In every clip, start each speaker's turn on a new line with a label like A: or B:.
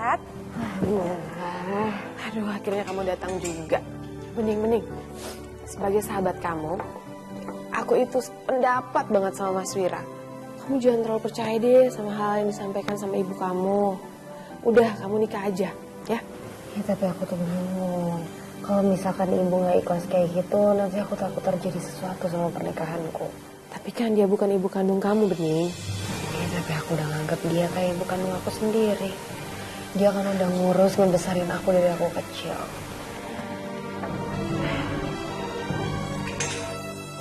A: sehat?
B: Aduh, akhirnya kamu datang juga. Bening. Sebagai sahabat kamu, aku itu pendapat banget sama Mas Wira. Kamu jangan terlalu percaya deh sama hal yang disampaikan sama ibu kamu. Udah, kamu nikah aja, ya?
C: Ya, tapi aku tuh bingung. Kalau misalkan ibu nggak ikhlas kayak gitu, nanti aku takut terjadi sesuatu sama pernikahanku.
B: Tapi kan dia bukan ibu kandung kamu, Bening.
C: Ya, tapi aku udah nganggap dia kayak ibu kandung aku sendiri. Dia kan udah ngurus, ngebesarin aku dari aku kecil.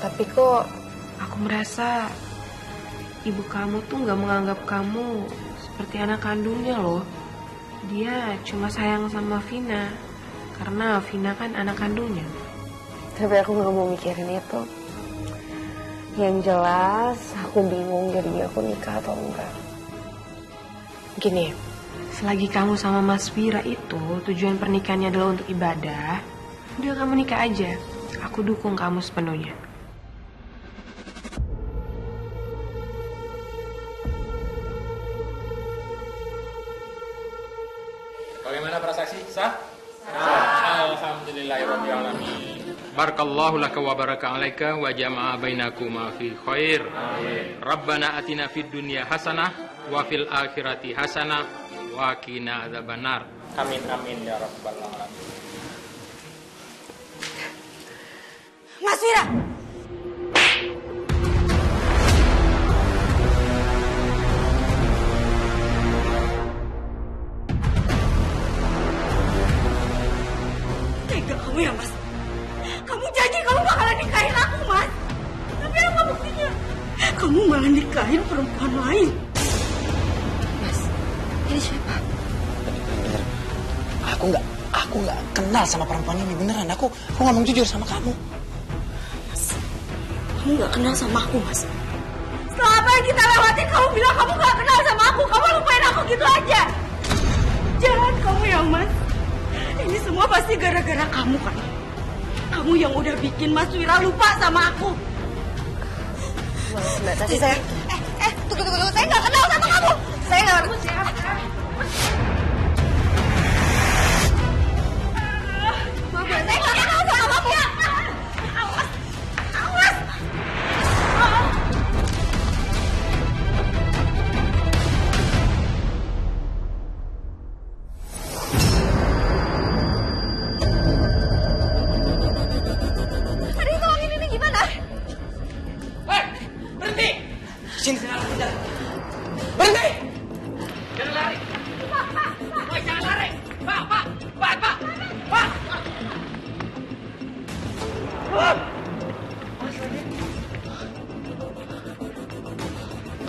B: Tapi kok aku merasa ibu kamu tuh nggak menganggap kamu seperti anak kandungnya loh. Dia cuma sayang sama Vina karena Vina kan anak kandungnya.
C: Tapi aku nggak mau mikirin itu. Yang jelas aku bingung jadinya aku nikah atau enggak.
B: Gini, selagi kamu sama Mas Wira itu tujuan pernikahannya adalah untuk ibadah, udah kamu nikah aja. Aku dukung kamu sepenuhnya.
D: Bagaimana para saksi? Sah? Alhamdulillahirabbil alamin. Barakallahu laka wa baraka alaika wa jama'a bainakuma fi khair. Amin. Rabbana atina fid dunya hasanah wa fil akhirati hasanah wa qina adzabannar. Amin ya rabbal alamin.
A: Mas Wira! Tega kamu ya, Mas? Kamu janji kamu bakalan nikahin aku, Mas. Tapi apa buktinya? Kamu malah nikahin perempuan lain.
C: Mas, ini siapa?
E: Bener. Aku nggak kenal sama perempuan ini, beneran. Aku ngomong jujur sama kamu.
A: Mas, kamu nggak kenal sama aku, Mas. Setelah apa yang kita lewati, kamu bilang kamu nggak kenal sama aku. Kamu lupain aku gitu aja. Jangan kamu ya, Mas. Ini semua pasti gara-gara kamu kan. Kamu yang udah bikin Mas Wira lupa sama aku.
C: Mbak Tati, saya...
A: Tunggu. Saya nggak kenal sama kamu. Saya nggak kenal. Saya nggak kenal sama kamu. Awas. Tadi tolongin ini gimana?
D: Berhenti!
E: Sini.
D: Berhenti! Jangan lari. Pak, jangan lari. Pak.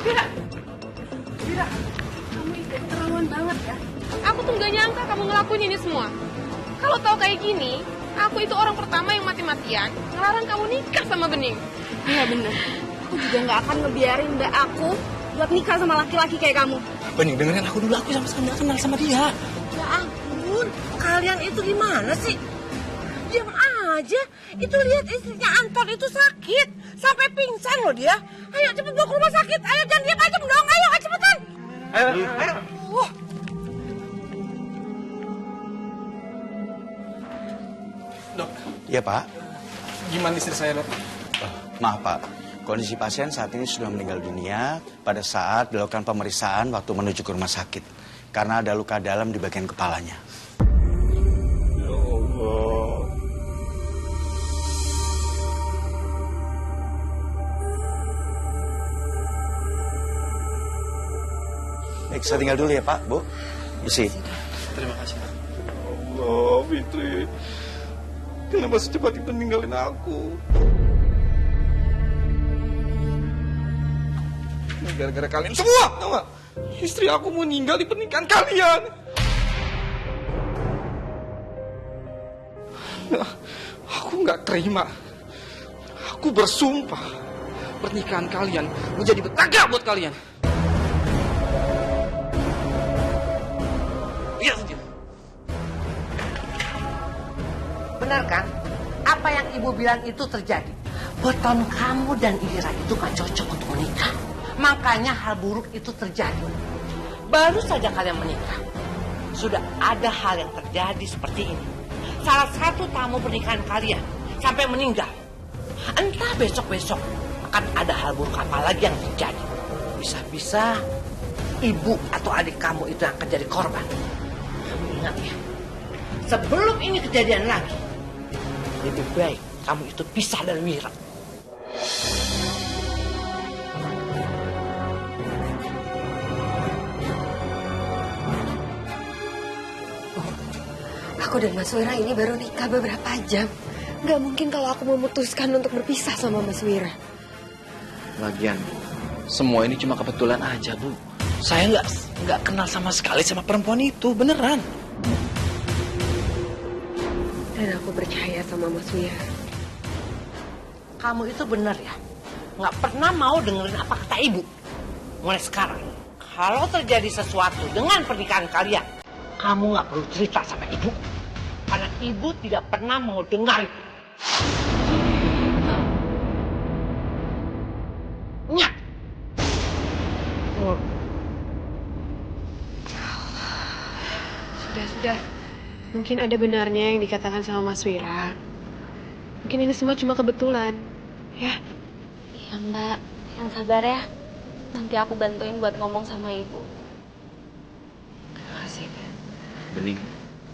B: Wira, kamu itu keterlaluan banget ya. Aku tuh gak nyangka kamu ngelakuin ini semua. Kalau tahu kayak gini, aku itu orang pertama yang mati-matian ngelarang kamu nikah sama Bening.
A: Iya bener. Aku juga nggak akan ngebiarin mbak aku buat nikah sama laki-laki kayak kamu.
E: Bening, dengerin aku dulu. Aku sama sekali nggak kenal sama dia.
A: Ya ampun, kalian itu gimana sih? Diam aja. Itu lihat istrinya Anton itu sakit. Sampai pingsan loh dia. Ayo cepet bawa ke rumah sakit. Ayo jangan diam aja dong. Ayo cepetan.
E: Ayo.
D: Dok,
E: Iya, Pak.
D: gimana istri saya, Dok?
E: Maaf, Pak. Kondisi pasien saat ini sudah meninggal dunia pada saat dilakukan pemeriksaan waktu menuju ke rumah sakit. Karena ada luka dalam di bagian kepalanya.
D: Ya Allah.
E: Baik, saya tinggal dulu ya, Pak, Bu. Isi.
D: Terima kasih. Allah, Fitri. Kenapa secepat itu ninggalin aku? Ini gara-gara kalian semua, tau gak? Istri aku mau meninggal di pernikahan kalian. Nah, aku gak terima. Aku bersumpah pernikahan kalian menjadi petaka buat kalian. Lihat saja.
F: Benar kan? Apa yang ibu bilang itu terjadi. Beton kamu dan Ira itu gak cocok untuk menikah. Makanya hal buruk itu terjadi. Baru saja kalian menikah. sudah ada hal yang terjadi seperti ini. Salah satu tamu pernikahan kalian sampai meninggal. Entah besok-besok akan ada hal buruk apa lagi yang terjadi. Bisa-bisa ibu atau adik kamu itu yang akan jadi korban. Kamu ingat ya, sebelum ini kejadian lagi, lebih baik kamu itu pisah dari Wira.
B: Aku dan Mas Wira ini baru nikah beberapa jam. Gak mungkin kalau aku memutuskan untuk berpisah sama Mas Wira.
G: Lagian, semua ini cuma kebetulan aja, Bu. Saya nggak kenal sama sekali sama perempuan itu, beneran.
B: Dan aku percaya sama Mas Wira.
F: Kamu itu benar ya, nggak pernah mau dengerin apa kata ibu. Mulai sekarang, kalau terjadi sesuatu dengan pernikahan kalian, kamu nggak perlu cerita sama ibu. Karena ibu tidak pernah mau dengar itu. Nyak.
B: Sudah. Mungkin ada benarnya yang dikatakan sama Mas Wira. Mungkin ini semua cuma kebetulan. Ya.
A: Iya Mbak, yang sabar ya. Nanti aku bantuin buat ngomong sama ibu.
B: Asik.
G: Bening,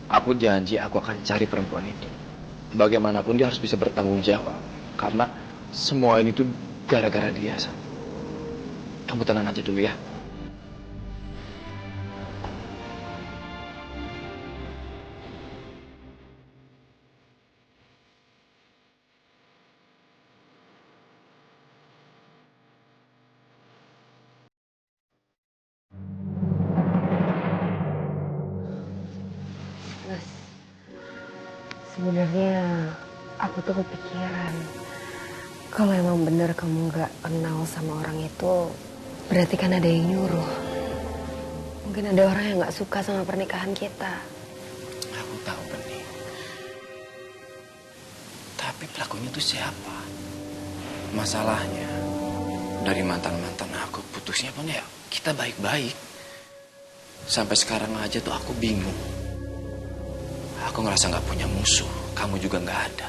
G: aku janji aku akan cari perempuan itu. Bagaimanapun dia harus bisa bertanggung jawab. Karena semua ini tuh gara-gara dia. Kamu tenang aja dulu ya.
C: Mas, sebenarnya aku tuh kepikiran. Kalau emang bener kamu gak kenal sama orang itu, berarti kan ada yang nyuruh. Mungkin ada orang yang gak suka sama pernikahan kita.
G: Aku tahu, Bening. Tapi pelakunya tuh siapa? Masalahnya, dari mantan-mantan aku putusnya pun ya kita baik-baik. Sampai sekarang aja tuh aku bingung. Aku ngerasa gak punya musuh, kamu juga gak ada.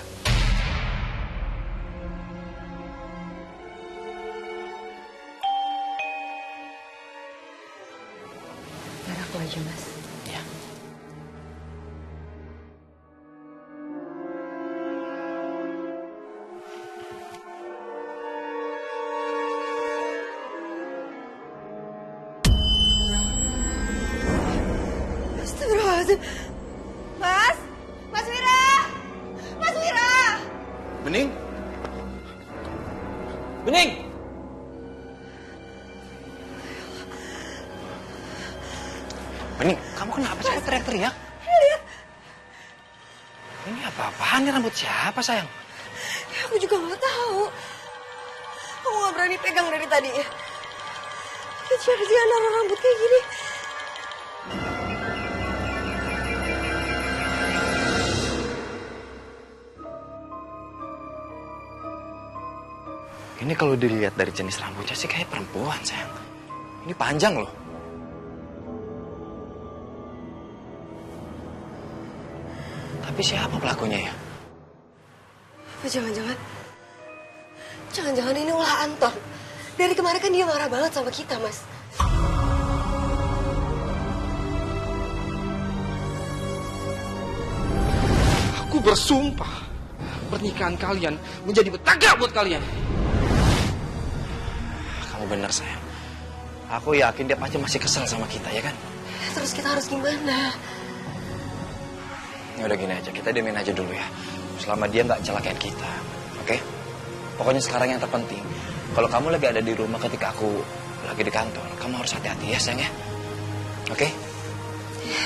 C: Biar aku aja, Mas.
G: Ya.
B: Astagfirullahaladzim. Mas Wira! Mas Wira!
G: Bening? Bening! Bening, kamu kenapa sih teriak-teriak?
B: Lihat,
G: Ini apa-apaan nih, rambut siapa, sayang?
B: aku juga gak tahu. Aku gak berani pegang dari tadi ya. Siapa sih anak rambut kayak gini?
G: Ini kalau dilihat dari jenis rambutnya sih kayak perempuan, sayang. Ini panjang loh. Tapi siapa pelakunya ya?
B: Apa jangan-jangan ini ulah Anton. Dari kemarin kan dia marah banget sama kita, Mas.
G: Aku bersumpah pernikahan kalian menjadi petaka buat kalian. Kamu benar, sayang. Aku yakin dia pasti masih kesel sama kita, ya kan?
B: Terus kita harus gimana?
G: Ya udah gini aja, kita diemin aja dulu ya. Selama dia nggak celakain kita, oke? Pokoknya sekarang yang terpenting, kalau kamu lagi ada di rumah ketika aku lagi di kantor, kamu harus hati-hati ya, sayang ya. Oke?
B: Ya.